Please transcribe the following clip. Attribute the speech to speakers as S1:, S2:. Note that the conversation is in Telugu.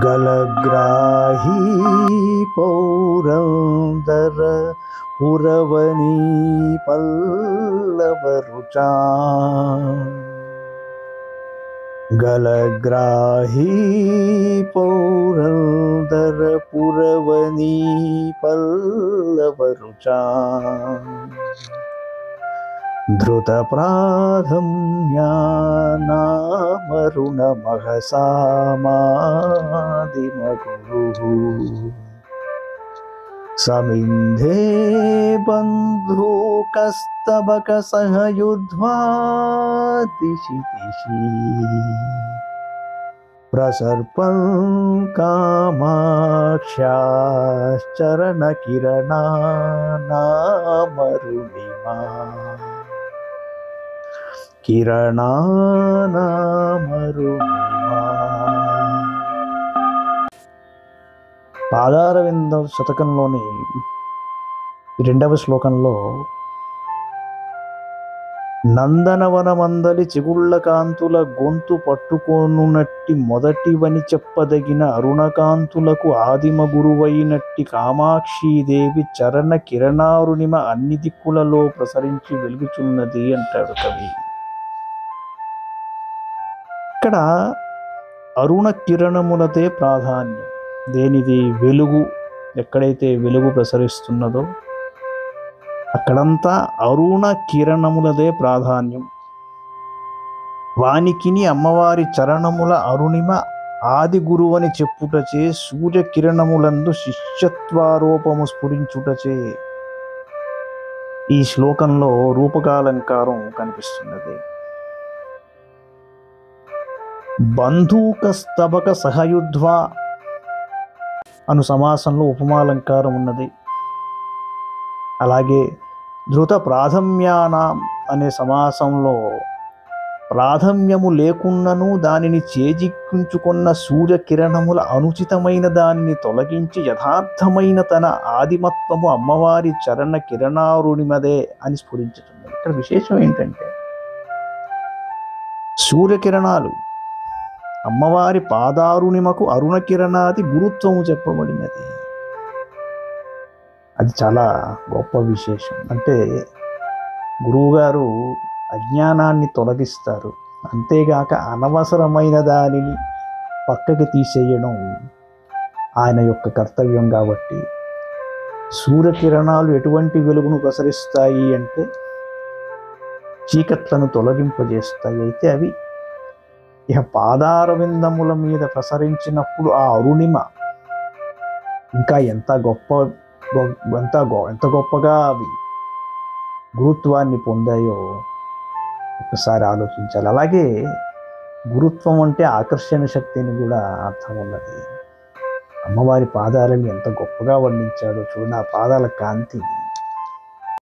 S1: గలగ్రాహీ పౌరందర పురవనీ పల్లవరుచా గలగ్రాహీ పౌరందర పురవనీ పల్లవరుచా ధృతప్రాధమ్యానామరుణమహసామాదిమగురుః సమింధే బంధూకస్తబక సహయుధ్వా దిశి దిశి ప్రసర్పం కామాక్షాశ్చరణకిరణానామరుణిమా కిరణానామరుణిమా. పాదారవింద శతకంలోని రెండవ శ్లోకంలో నందనవనమందలి చిగుళ్ళ కాంతుల గొంతు పట్టుకొనునట్టి మొదటివని చెప్పదగిన అరుణకాంతులకు ఆదిమ గురువైనట్టి కామాక్షీదేవి చరణ కిరణారుణిమ అన్ని దిక్కులలో ప్రసరించి వెలుగుచున్నది అంటాడు కవి. ఇక్కడ అరుణ కిరణములదే ప్రాధాన్యం. దేనిది? వెలుగు. ఎక్కడైతే వెలుగు ప్రసరిస్తున్నదో అక్కడంతా అరుణ కిరణములదే ప్రాధాన్యం. వానికిని అమ్మవారి చరణముల అరుణిమ ఆది గురువని చెప్పుటచే సూర్యకిరణములందు శిష్యత్వారోపము స్ఫురించుటచే ఈ శ్లోకంలో రూపకాలంకారం కనిపిస్తున్నది. బంధూక స్తబక సహయుధ్వా అను సమాసంలో ఉపమాలంకారం ఉన్నది. అలాగే ధృత ప్రాథమ్యానాం అనే సమాసంలో ప్రాథమ్యము లేకున్నను దానిని చేజిక్కించుకున్న సూర్యకిరణముల అనుచితమైన దానిని తొలగించి యథార్థమైన తన ఆదిమత్వము అమ్మవారి చరణ కిరణారుణిమదే అని స్ఫురించుతుంది. ఇక్కడ విశేషం ఏంటంటే సూర్యకిరణాలు అమ్మవారి పాదారుణిమకు అరుణ కిరణాది గురుత్వము చెప్పబడినది. అది చాలా గొప్ప విశేషం. అంటే గురువుగారు అజ్ఞానాన్ని తొలగిస్తారు, అంతేగాక అనవసరమైన దానిని పక్కకి తీసేయడం ఆయన యొక్క కర్తవ్యం. కాబట్టి సూర్యకిరణాలు ఎటువంటి వెలుగును ప్రసరిస్తాయి అంటే చీకట్లను తొలగింపజేస్తాయి. అయితే అవి ఇక పాదారవిందముల మీద ప్రసరించినప్పుడు ఆ అరుణిమ ఇంకా ఎంత గొప్పగా అవి గురుత్వాన్ని పొందాయో ఒకసారి ఆలోచించాలి. అలాగే గురుత్వం అంటే ఆకర్షణ శక్తిని కూడా అర్థం ఉన్నది. అమ్మవారి పాదాలని ఎంత గొప్పగా వర్ణించాడో చూడండి. ఆ పాదాల కాంతి